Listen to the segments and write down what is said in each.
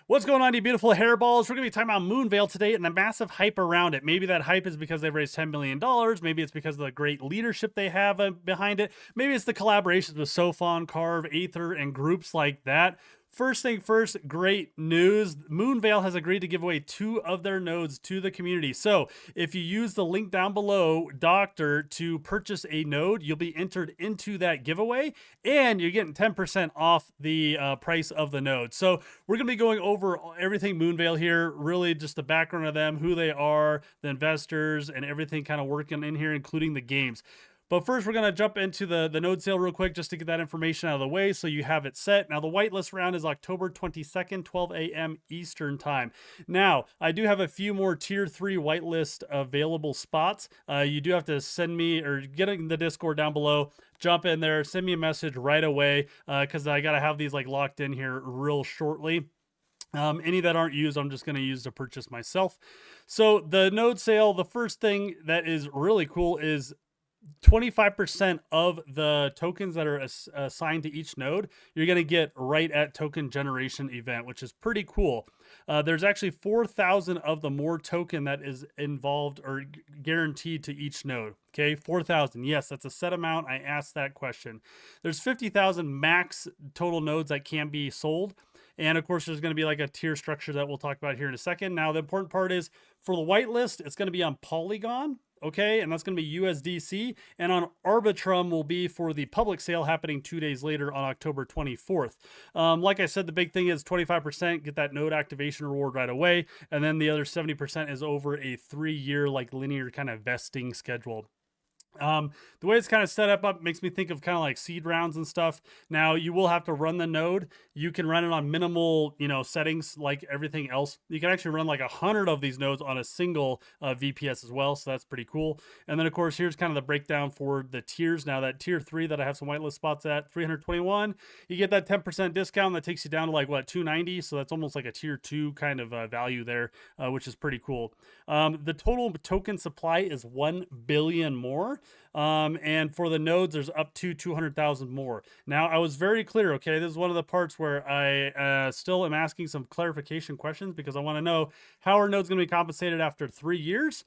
What's going on, you beautiful hairballs? We're going to be talking about Moonveil today and the massive hype around it. Maybe that hype is because they've raised $10 million. Maybe it's because of the great leadership they have behind it. Maybe it's the collaborations with Sophon, CARV, Aethir, and groups like that. First thing first, great news. Moonveil has agreed to give away 2 of their nodes to the community. So if you use the link down below, Doctor, to purchase a node, you'll be entered into that giveaway and you're getting 10% off the price of the node. So we're going to be going over everything Moonveil here, really just the background of them, who they are, the investors, and everything kind of working in here, including the games. But first, we're going to jump into the node sale real quick just to get that information out of the way so you have it set. Now, the whitelist round is October 22nd, 12 a.m. Eastern time. Now, I do have a few more Tier 3 whitelist available spots. You do have to send me or get in the Discord down below. Jump in there, send me a message right away because I got to have these like locked in here real shortly. Any that aren't used, I'm just going to use to purchase myself. So the node sale, the first thing that is really cool is 25% of the tokens that are assigned to each node, you're going to get right at token generation event, which is pretty cool. There's actually 4,000 of the more token that is involved or guaranteed to each node. Okay, 4,000. Yes, that's a set amount. I asked that question. There's 50,000 max total nodes that can be sold. And of course, there's going to be like a tier structure that we'll talk about here in a second. Now, the important part is for the whitelist, it's going to be on Polygon. Okay, and that's going to be USDC, and on Arbitrum will be for the public sale happening 2 days later on October 24th. Like I said, the big thing is 25%, get that node activation reward right away, and then the other 70% is over a 3-year like linear kind of vesting schedule. The way it's kind of set up makes me think of kind of like seed rounds and stuff. Now you will have to run the node. You can run it on minimal, settings like everything else. You can actually run like 100 of these nodes on a single VPS as well. So that's pretty cool. And then of course, here's kind of the breakdown for the tiers. Now that tier 3 that I have some whitelist spots at 321, you get that 10% discount that takes you down to like what, 290. So that's almost like a tier 2 kind of value there, which is pretty cool. The total token supply is 1 billion more. And for the nodes, there's up to 200,000 more. Now, I was very clear, okay? This is one of the parts where I still am asking some clarification questions because I want to know how are nodes going to be compensated after 3 years?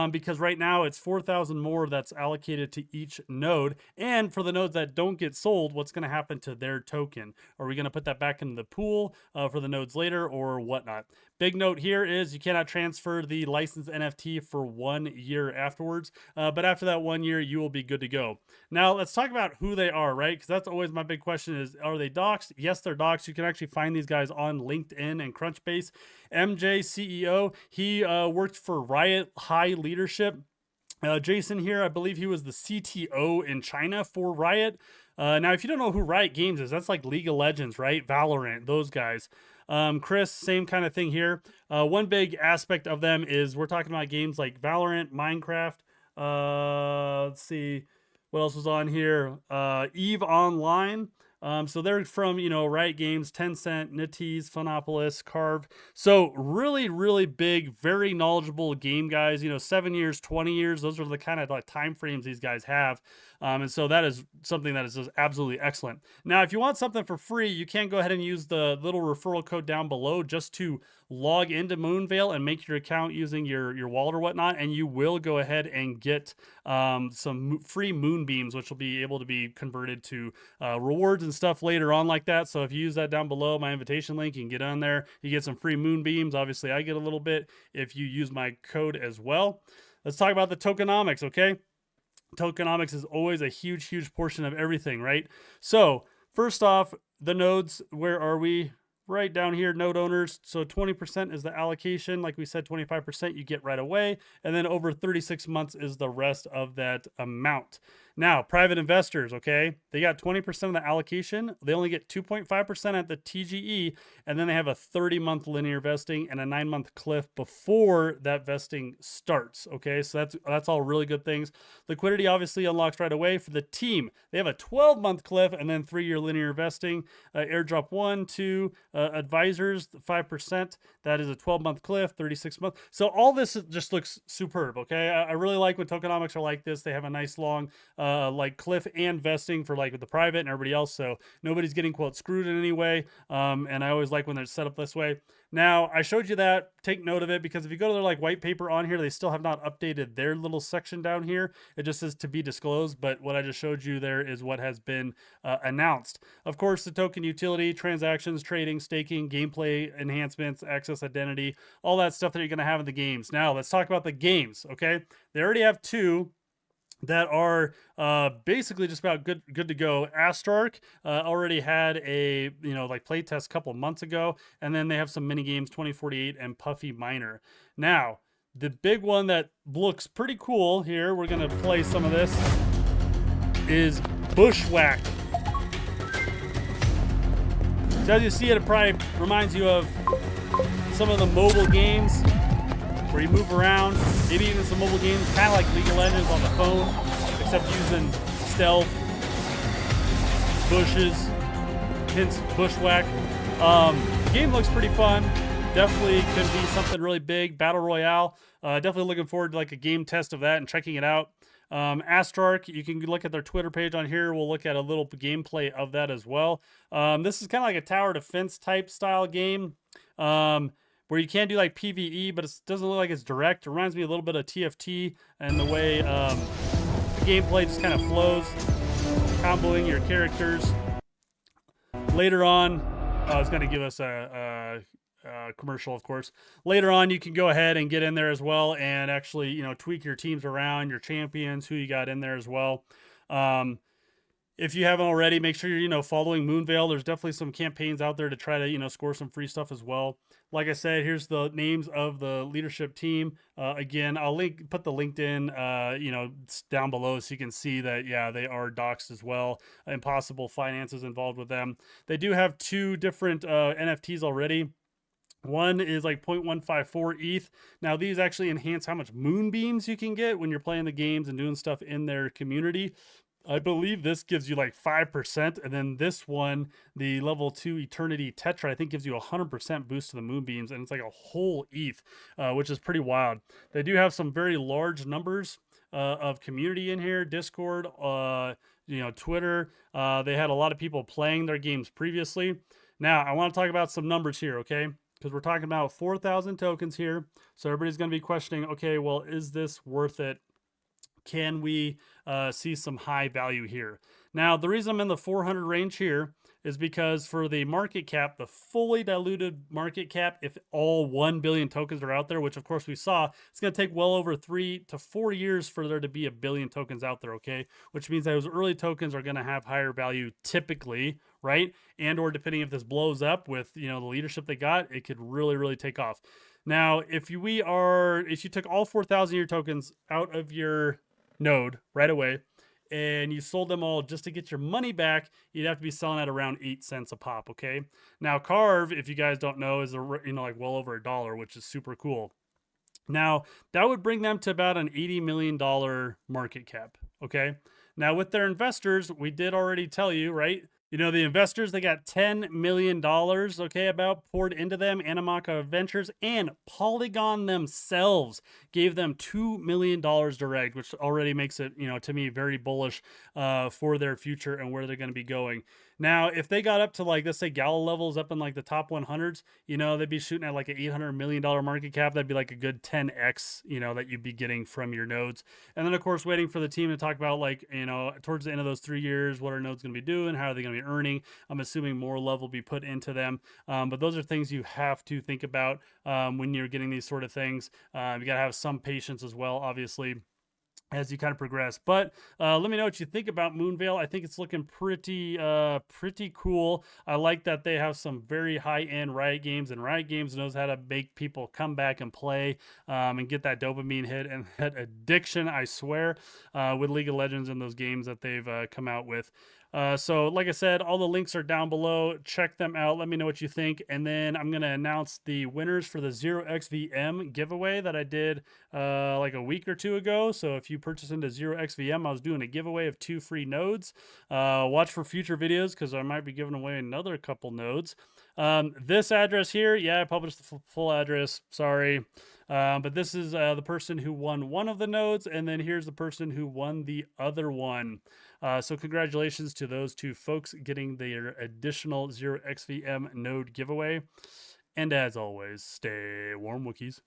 Because right now it's 4,000 more that's allocated to each node. And for the nodes that don't get sold, what's going to happen to their token? Are we going to put that back into the pool for the nodes later or whatnot? Big note here is you cannot transfer the licensed NFT for 1 year afterwards. But after that 1 year, you will be good to go. Now, let's talk about who they are, right? Because that's always my big question is, are they doxxed? Yes, they're doxxed. You can actually find these guys on LinkedIn and Crunchbase. MJ, CEO, he worked for Riot High Leadership. Jason here, I believe he was the CTO in China for Riot. Now, if you don't know who Riot Games is, that's like League of Legends, right? Valorant, those guys. Chris, same kind of thing here. One big aspect of them is we're talking about games like Valorant, Minecraft. Let's see what else was on here. EVE Online. So they're from, Riot Games, Tencent, NetEase, Phonopolis, CARV. So really, really big, very knowledgeable game guys, 7 years, 20 years. Those are the kind of like time frames these guys have. And so that is something that is just absolutely excellent. Now, if you want something for free, you can go ahead and use the little referral code down below just to log into Moonveil and make your account using your wallet or whatnot. And you will go ahead and get some free moonbeams, which will be able to be converted to rewards and stuff later on like that. So if you use that down below, my invitation link, you can get on there. You get some free moonbeams. Obviously, I get a little bit if you use my code as well. Let's talk about the tokenomics, okay? Tokenomics is always a huge, huge portion of everything, right? So first off, the nodes, where are we? Right down here, node owners. So 20% is the allocation. Like we said, 25% you get right away. And then over 36 months is the rest of that amount. Now, private investors, okay, they got 20% of the allocation. They only get 2.5% at the TGE, and then they have a 30-month linear vesting and a 9-month cliff before that vesting starts, okay? So that's all really good things. Liquidity obviously unlocks right away. For the team, they have a 12-month cliff and then 3-year linear vesting. Airdrop 1, 2, advisors, 5%. That is a 12-month cliff, 36-month. So all this just looks superb, okay? I really like when tokenomics are like this. They have a nice long like cliff and vesting for like with the private and everybody else. So nobody's getting quote screwed in any way. And I always like when they're set up this way. Now I showed you that, take note of it, because if you go to their like white paper on here, they still have not updated their little section down here. It just says to be disclosed, but what I just showed you there is what has been announced. Of course, the token utility, transactions, trading, staking, gameplay enhancements, access identity, all that stuff that you're going to have in the games. Now let's talk about the games. Okay, they already have two that are basically just about good to go. Astark already had a like play test a couple of months ago, and then they have some mini games, 2048 and Puffy Miner. Now the big one that looks pretty cool here, we're gonna play some of this, is Bushwhack. So as you see it probably reminds you of some of the mobile games where you move around, maybe even some mobile games, kind of like League of Legends on the phone, except using stealth, bushes, hence Bushwhack. The game looks pretty fun. Definitely could be something really big. Battle Royale. Definitely looking forward to like a game test of that and checking it out. Astark, you can look at their Twitter page on here. We'll look at a little gameplay of that as well. This is kind of like a tower defense type style game. Where you can do like PvE, but it doesn't look like it's direct. It reminds me a little bit of TFT and the way the gameplay just kind of flows, comboing your characters. Later on, it's going to give us a commercial, of course. Later on, you can go ahead and get in there as well and actually, tweak your teams around, your champions, who you got in there as well. If you haven't already, make sure you're, following Moonveil. There's definitely some campaigns out there to try to, score some free stuff as well. Like I said, here's the names of the leadership team. Again, I'll put the LinkedIn, down below so you can see that, yeah, they are doxed as well. Impossible finances involved with them. They do have two different NFTs already. One is like 0.154 ETH. Now these actually enhance how much moonbeams you can get when you're playing the games and doing stuff in their community. I believe this gives you like 5%, and then this one, the level 2 Eternity Tetra, I think gives you a 100% boost to the moonbeams, and it's like a whole ETH, which is pretty wild. They do have some very large numbers of community in here, Discord, Twitter. They had a lot of people playing their games previously. Now, I want to talk about some numbers here, okay? Because we're talking about 4,000 tokens here, so everybody's going to be questioning, okay, well, is this worth it? Can we see some high value here? Now, the reason I'm in the 400 range here is because for the market cap, the fully diluted market cap, if all 1 billion tokens are out there, which of course we saw, it's going to take well over 3 to 4 years for there to be 1 billion tokens out there, okay? Which means those early tokens are going to have higher value typically, right? And or depending if this blows up with, the leadership they got, it could really, really take off. Now, if you took all 4,000 of your tokens out of your node right away and you sold them all just to get your money back, you'd have to be selling at around 8 cents a pop. Okay, now CARV, if you guys don't know, is like well over $1, which is super cool. Now that would bring them to about an $80 million market cap. Okay, now with their investors, we did already tell you, right? The investors, they got $10 million, okay, about poured into them. Anamaka Ventures and Polygon themselves gave them $2 million direct, which already makes it, to me, very bullish for their future and where they're going to be going. Now, if they got up to like, let's say Gala levels up in like the top 100s, they'd be shooting at like an $800 million market cap. That'd be like a good 10x, that you'd be getting from your nodes. And then of course, waiting for the team to talk about like, towards the end of those 3 years, what are nodes going to be doing? How are they going to be earning? I'm assuming more love will be put into them. But those are things you have to think about when you're getting these sort of things. You got to have some patience as well, obviously, as you kind of progress. But let me know what you think about Moonveil. I think it's looking pretty cool. I like that they have some very high-end Riot Games, and Riot Games knows how to make people come back and play and get that dopamine hit and that addiction, I swear, with League of Legends and those games that they've come out with. So like I said, all the links are down below. Check them out. Let me know what you think. And then I'm going to announce the winners for the 0xVM giveaway that I did like a week or two ago. So if you purchase into 0xVM, I was doing a giveaway of 2 free nodes. Watch for future videos because I might be giving away another couple nodes. This address here, yeah, I published the full address. Sorry. But this is the person who won one of the nodes, and then here's the person who won the other one. So congratulations to those two folks getting their additional 0xVM node giveaway. And as always, stay warm, Wookiees.